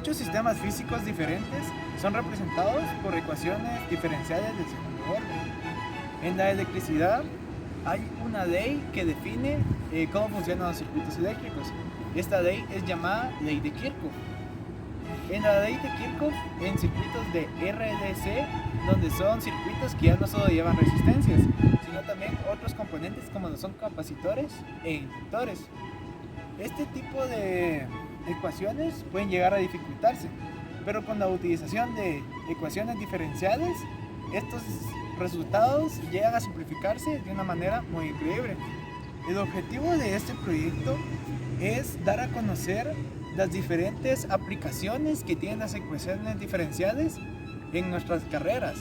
Muchos sistemas físicos diferentes son representados por ecuaciones diferenciales del segundo orden. En la electricidad hay una ley que define cómo funcionan los circuitos eléctricos. Esta ley es llamada ley de Kirchhoff. En la ley de Kirchhoff, en circuitos de RLC, donde son circuitos que ya no solo llevan resistencias, sino también otros componentes como lo son capacitores e inductores. Este tipo de ecuaciones pueden llegar a dificultarse, pero con la utilización de ecuaciones diferenciales, estos resultados llegan a simplificarse de una manera muy increíble. El objetivo de este proyecto es dar a conocer las diferentes aplicaciones que tienen las ecuaciones diferenciales en nuestras carreras,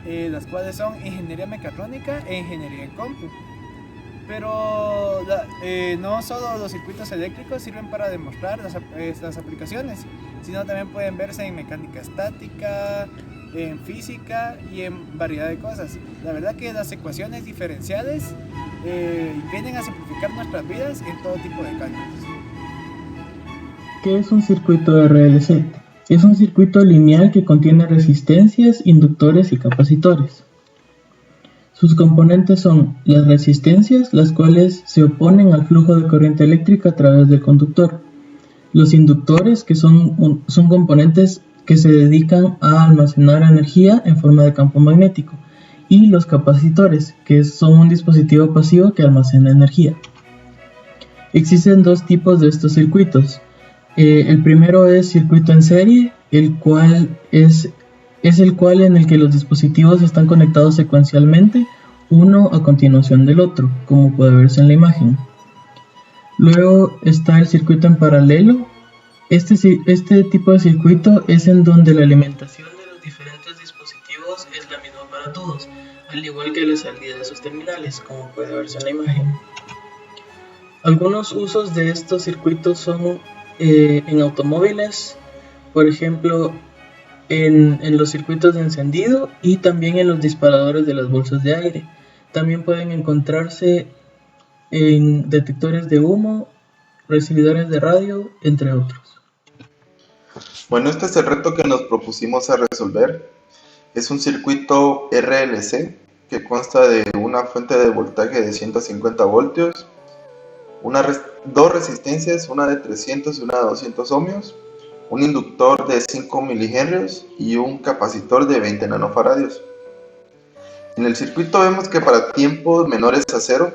las cuales son ingeniería mecatrónica e ingeniería en compu. Pero no solo los circuitos eléctricos sirven para demostrar las aplicaciones, sino también pueden verse en mecánica estática, en física y en variedad de cosas. La verdad que las ecuaciones diferenciales vienen a simplificar nuestras vidas en todo tipo de cálculos. ¿Qué es un circuito RLC? Es un circuito lineal que contiene resistencias, inductores y capacitores. Sus componentes son las resistencias, las cuales se oponen al flujo de corriente eléctrica a través del conductor. Los inductores, que son componentes que se dedican a almacenar energía en forma de campo magnético. Y los capacitores, que son un dispositivo pasivo que almacena energía. Existen dos tipos de estos circuitos. El primero es circuito en serie, el cual es el cual en el que los dispositivos están conectados secuencialmente, uno a continuación del otro, como puede verse en la imagen. Luego está el circuito en paralelo. Este tipo de circuito es en donde la alimentación de los diferentes dispositivos es la misma para todos, al igual que la salida de sus terminales, como puede verse en la imagen. Algunos usos de estos circuitos son en automóviles, por ejemplo, en los circuitos de encendido y también en los disparadores de las bolsas de aire. También pueden encontrarse en detectores de humo, recibidores de radio, entre otros. Bueno, este es el reto que nos propusimos a resolver. Es un circuito RLC que consta de una fuente de voltaje de 150 voltios, dos resistencias, una de 300 y una de 200 ohmios, un inductor de 5 milihenrios y un capacitor de 20 nanofaradios. En el circuito vemos que para tiempos menores a 0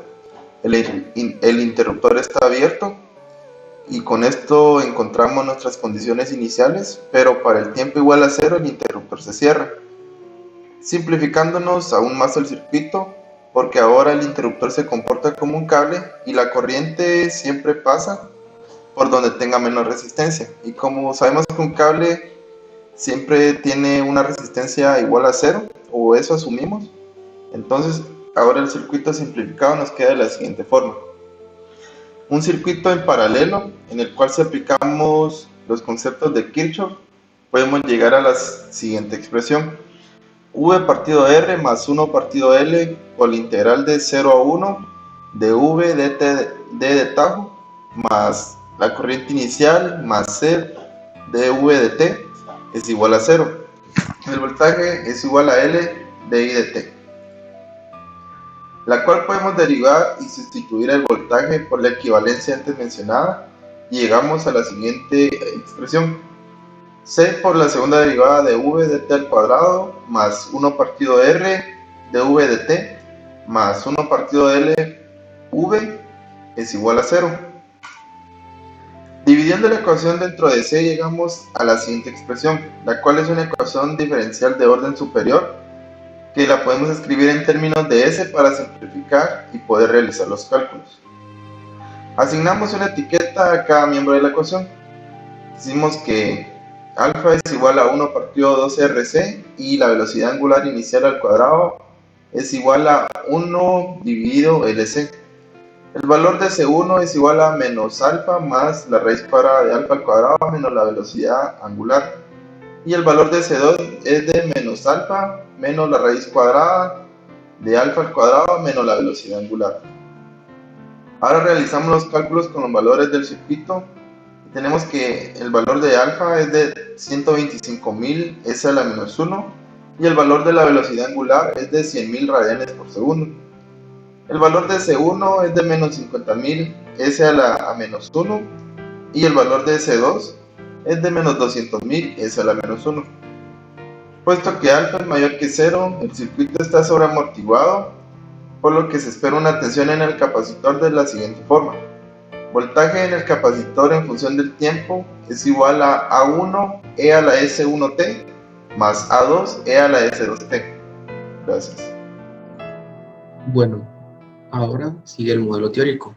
el interruptor está abierto y con esto encontramos nuestras condiciones iniciales, pero para el tiempo igual a 0 el interruptor se cierra, simplificándonos aún más el circuito, porque ahora el interruptor se comporta como un cable y la corriente siempre pasa por donde tenga menos resistencia. Y como sabemos que un cable siempre tiene una resistencia igual a 0, o eso asumimos, entonces ahora el circuito simplificado nos queda de la siguiente forma. Un circuito en paralelo en el cual si aplicamos los conceptos de Kirchhoff podemos llegar a la siguiente expresión: V partido R más 1 partido L por la integral de 0 a 1 de V dt d de tajo más la corriente inicial más C de V de T es igual a 0. El voltaje es igual a L de I de T, la cual podemos derivar y sustituir el voltaje por la equivalencia antes mencionada y llegamos a la siguiente expresión: C por la segunda derivada de V de T al cuadrado más 1 partido R de V de T más 1 partido L V es igual a 0. Dividiendo la ecuación dentro de C llegamos a la siguiente expresión, la cual es una ecuación diferencial de orden superior que la podemos escribir en términos de S para simplificar y poder realizar los cálculos. Asignamos una etiqueta a cada miembro de la ecuación. Decimos que alfa es igual a 1 partido 2RC y la velocidad angular inicial al cuadrado es igual a 1 dividido LC. El valor de C1 es igual a menos alfa más la raíz cuadrada de alfa al cuadrado menos la velocidad angular. Y el valor de C2 es de menos alfa menos la raíz cuadrada de alfa al cuadrado menos la velocidad angular. Ahora realizamos los cálculos con los valores del circuito Tenemos que el valor de alfa es de 125.000 S a la menos 1 y el valor de la velocidad angular es de 100.000 radianes por segundo. El valor de C1 es de menos 50.000 S a la a menos 1 y el valor de C2 es de menos 200.000 S a la menos 1. Puesto que alfa es mayor que 0, el circuito está sobreamortiguado, por lo que se espera una tensión en el capacitor de la siguiente forma. Voltaje en el capacitor en función del tiempo es igual a A1 E a la S1T más A2 E a la S2T. Gracias. Bueno, ahora sigue el modelo teórico.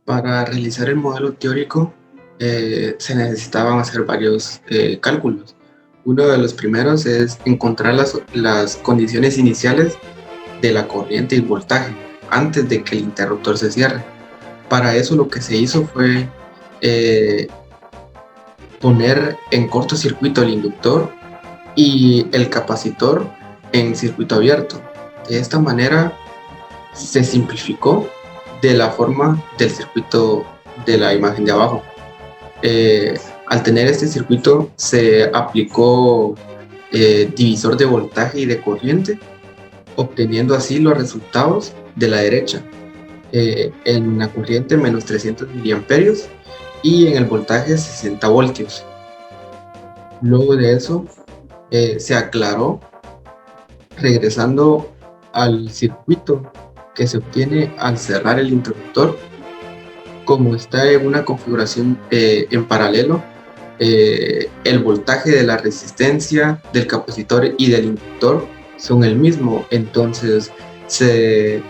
Para realizar el modelo teórico se necesitaban hacer varios cálculos. Uno de los primeros es encontrar las condiciones iniciales de la corriente y el voltaje antes de que el interruptor se cierre. Para eso lo que se hizo fue poner en cortocircuito el inductor y el capacitor en circuito abierto. De esta manera se simplificó de la forma del circuito de la imagen de abajo. Al tener este circuito se aplicó divisor de voltaje y de corriente, obteniendo así los resultados de la derecha. En la corriente menos 300 miliamperios y en el voltaje 60 voltios. Luego de eso se aclaró regresando al circuito que se obtiene al cerrar el interruptor. Como está en una configuración en paralelo, el voltaje de la resistencia del capacitor y del inductor son el mismo, entonces se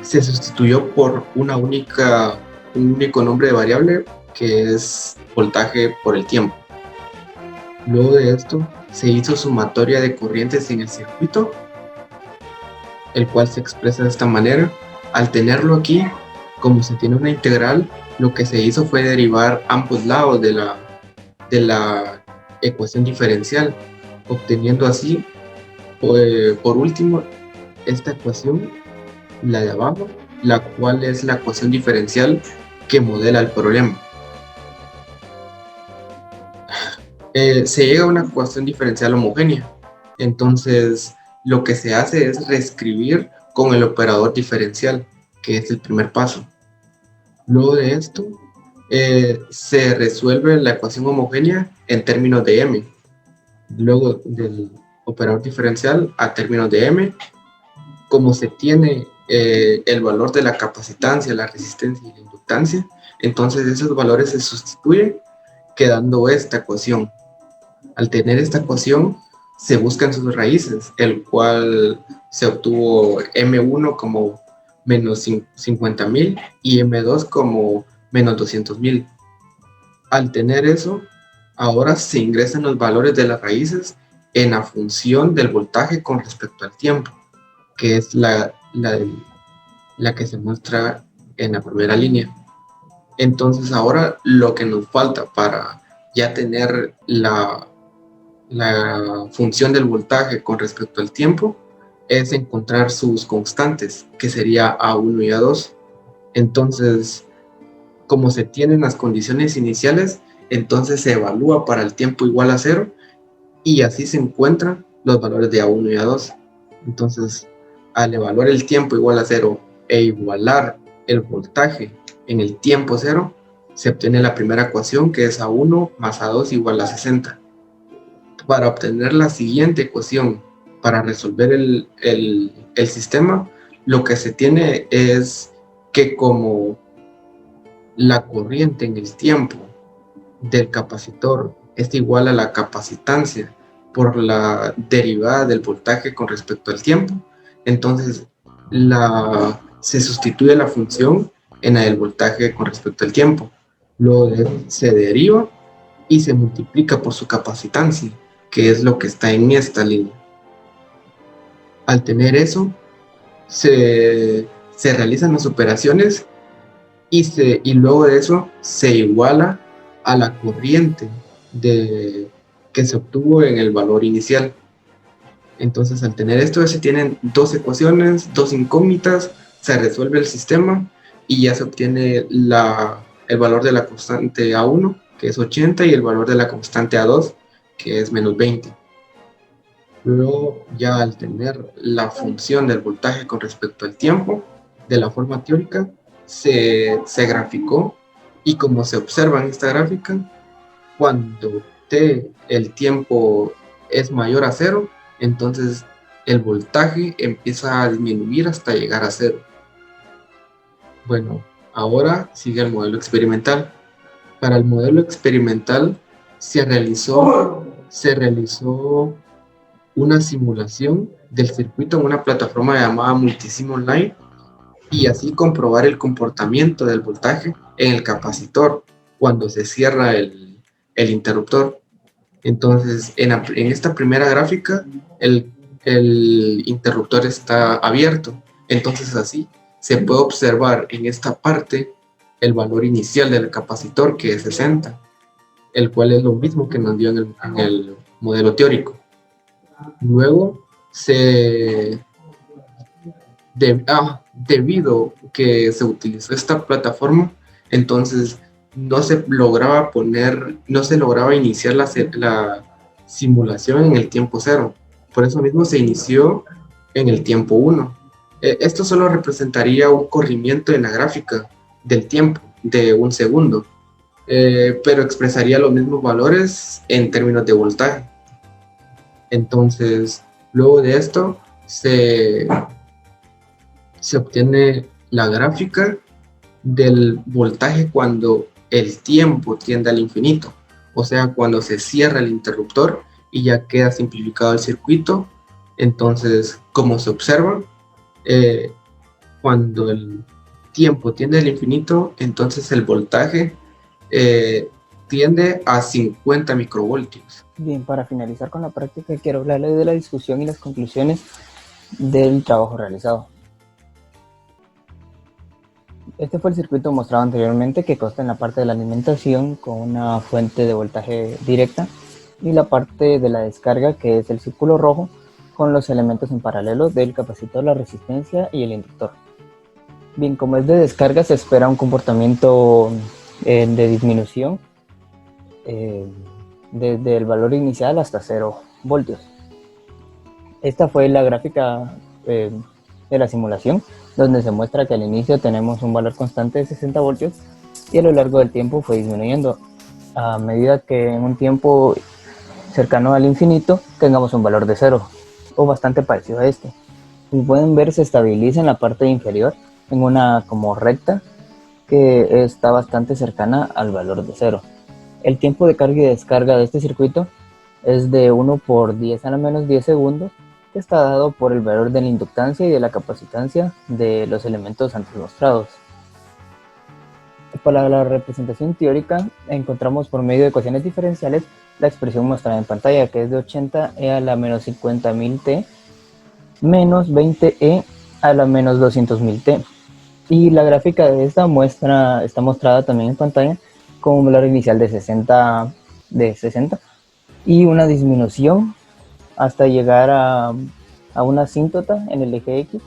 sustituyó por un único nombre de variable que es voltaje por el tiempo. Luego de esto se hizo sumatoria de corrientes en el circuito, el cual se expresa de esta manera. Al tenerlo aquí, como se tiene una integral, lo que se hizo fue derivar ambos lados de la ecuación diferencial, obteniendo así, por último, esta ecuación, la de abajo, la cual es la ecuación diferencial que modela el problema. Se llega a una ecuación diferencial homogénea, entonces lo que se hace es reescribir con el operador diferencial, que es el primer paso. Luego de esto, se resuelve la ecuación homogénea en términos de m. Luego del operador diferencial a términos de m, como se tiene el valor de la capacitancia, la resistencia y la inductancia, entonces esos valores se sustituyen quedando esta ecuación. Al tener esta ecuación se buscan sus raíces, el cual se obtuvo M1 como menos 50.000 y M2 como menos 200.000. Al tener eso, ahora se ingresan los valores de las raíces en la función del voltaje con respecto al tiempo, que es la que se muestra en la primera línea. Entonces ahora lo que nos falta para ya tener la función del voltaje con respecto al tiempo es encontrar sus constantes, que sería A1 y A2. Entonces, como se tienen las condiciones iniciales, entonces se evalúa para el tiempo igual a 0 y así se encuentran los valores de A1 y A2. Entonces, al evaluar el tiempo igual a 0 e igualar el voltaje en el tiempo 0, se obtiene la primera ecuación, que es A1 más A2 igual a 60. Para obtener la siguiente ecuación, para resolver el sistema, lo que se tiene es que como la corriente en el tiempo del capacitor es igual a la capacitancia por la derivada del voltaje con respecto al tiempo, entonces se sustituye la función en la del voltaje con respecto al tiempo. Luego se deriva y se multiplica por su capacitancia, que es lo que está en esta línea. Al tener eso, se realizan las operaciones y luego de eso se iguala a la corriente que se obtuvo en el valor inicial. Entonces, al tener esto, se tienen dos ecuaciones, dos incógnitas, se resuelve el sistema y ya se obtiene la el valor de la constante A1, que es 80, y el valor de la constante A2, que es menos 20. Luego, ya al tener la función del voltaje con respecto al tiempo, de la forma teórica, se graficó, y como se observa en esta gráfica, cuando el tiempo es mayor a cero, entonces el voltaje empieza a disminuir hasta llegar a cero. Bueno, ahora sigue el modelo experimental. Para el modelo experimental se realizó una simulación del circuito en una plataforma llamada Multisim Online, y así comprobar el comportamiento del voltaje en el capacitor cuando se cierra el interruptor. Entonces, en esta primera gráfica, el interruptor está abierto. Entonces, así se puede observar en esta parte el valor inicial del capacitor, que es 60, el cual es lo mismo que nos dio en el modelo teórico. Luego, debido que se utilizó esta plataforma, entonces no se lograba iniciar la simulación en el tiempo cero. Por eso mismo se inició en el tiempo 1. Esto solo representaría un corrimiento en la gráfica del tiempo de un segundo, pero expresaría los mismos valores en términos de voltaje. Entonces, luego de esto, se obtiene la gráfica del voltaje cuando el tiempo tiende al infinito, o sea, cuando se cierra el interruptor y ya queda simplificado el circuito. Entonces, como se observa, cuando el tiempo tiende al infinito, entonces el voltaje tiende a 50 microvoltios. Bien, para finalizar con la práctica, quiero hablarles de la discusión y las conclusiones del trabajo realizado. Este fue el circuito mostrado anteriormente, que consta en la parte de la alimentación con una fuente de voltaje directa, y la parte de la descarga, que es el círculo rojo, con los elementos en paralelo del capacitor, la resistencia y el inductor. Bien, como es de descarga, se espera un comportamiento de disminución desde el valor inicial hasta 0 voltios. Esta fue la gráfica de la simulación, donde se muestra que al inicio tenemos un valor constante de 60 voltios y a lo largo del tiempo fue disminuyendo a medida que en un tiempo cercano al infinito tengamos un valor de 0 o bastante parecido a este. Como pueden ver, se estabiliza en la parte inferior en una como recta que está bastante cercana al valor de 0. El tiempo de carga y descarga de este circuito es de 1 por 10 a la menos 10 segundos, que está dado por el valor de la inductancia y de la capacitancia de los elementos antes mostrados. Para la representación teórica, encontramos por medio de ecuaciones diferenciales la expresión mostrada en pantalla, que es de 80e a la menos 50.000 t menos 20e a la menos 200.000 t. Y la gráfica de esta muestra está mostrada también en pantalla con un valor inicial de 60 y una disminución hasta llegar a una asíntota en el eje X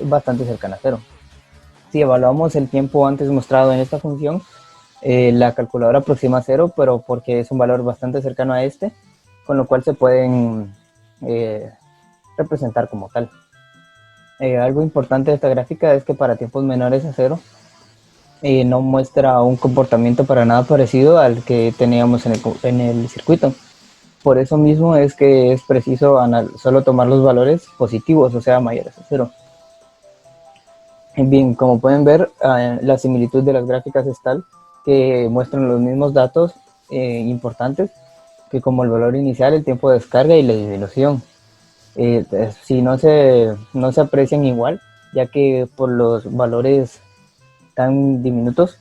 bastante cercana a 0. Si evaluamos el tiempo antes mostrado en esta función, la calculadora aproxima 0, pero porque es un valor bastante cercano a este, con lo cual se pueden representar como tal. Algo importante de esta gráfica es que para tiempos menores a 0 no muestra un comportamiento para nada parecido al que teníamos en el circuito. Por eso mismo es que es preciso solo tomar los valores positivos, o sea, mayores a 0. Bien, como pueden ver, la similitud de las gráficas es tal que muestran los mismos datos importantes, que como el valor inicial, el tiempo de descarga y la disminución. Si no se aprecian igual, ya que por los valores tan diminutos,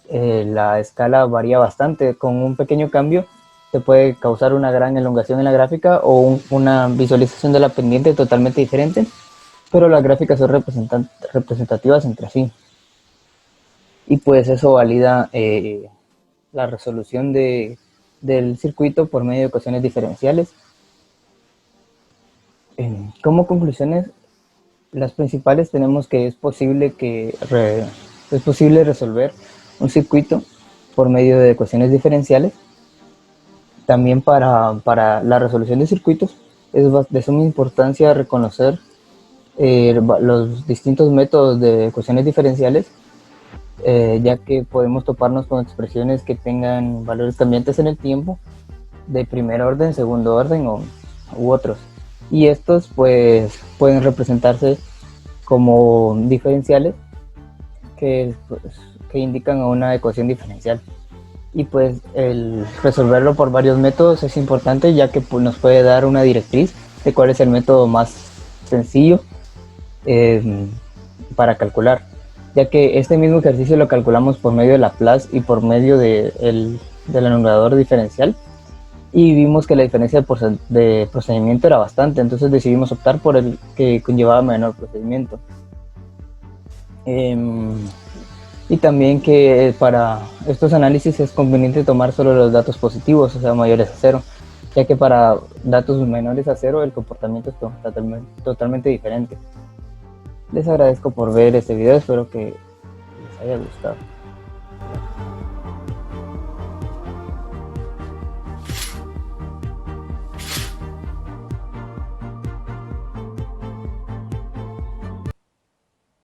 la escala varía bastante. Con un pequeño cambio se puede causar una gran elongación en la gráfica o una visualización de la pendiente totalmente diferente, pero las gráficas son representativas entre sí. Y pues eso valida la resolución del circuito por medio de ecuaciones diferenciales. Como conclusiones, las principales tenemos que es posible resolver un circuito por medio de ecuaciones diferenciales. También para la resolución de circuitos es de suma importancia reconocer los distintos métodos de ecuaciones diferenciales, ya que podemos toparnos con expresiones que tengan valores cambiantes en el tiempo, de primer orden, segundo orden u otros. Y estos pues pueden representarse como diferenciales que indican a una ecuación diferencial. Y pues el resolverlo por varios métodos es importante, ya que pues, nos puede dar una directriz de cuál es el método más sencillo para calcular, ya que este mismo ejercicio lo calculamos por medio de Laplace y por medio del anulador diferencial, y vimos que la diferencia de procedimiento era bastante, entonces decidimos optar por el que conllevaba menor procedimiento. Y también que para estos análisis es conveniente tomar solo los datos positivos, o sea, mayores a 0, ya que para datos menores a 0 el comportamiento es totalmente diferente. Les agradezco por ver este video, espero que les haya gustado.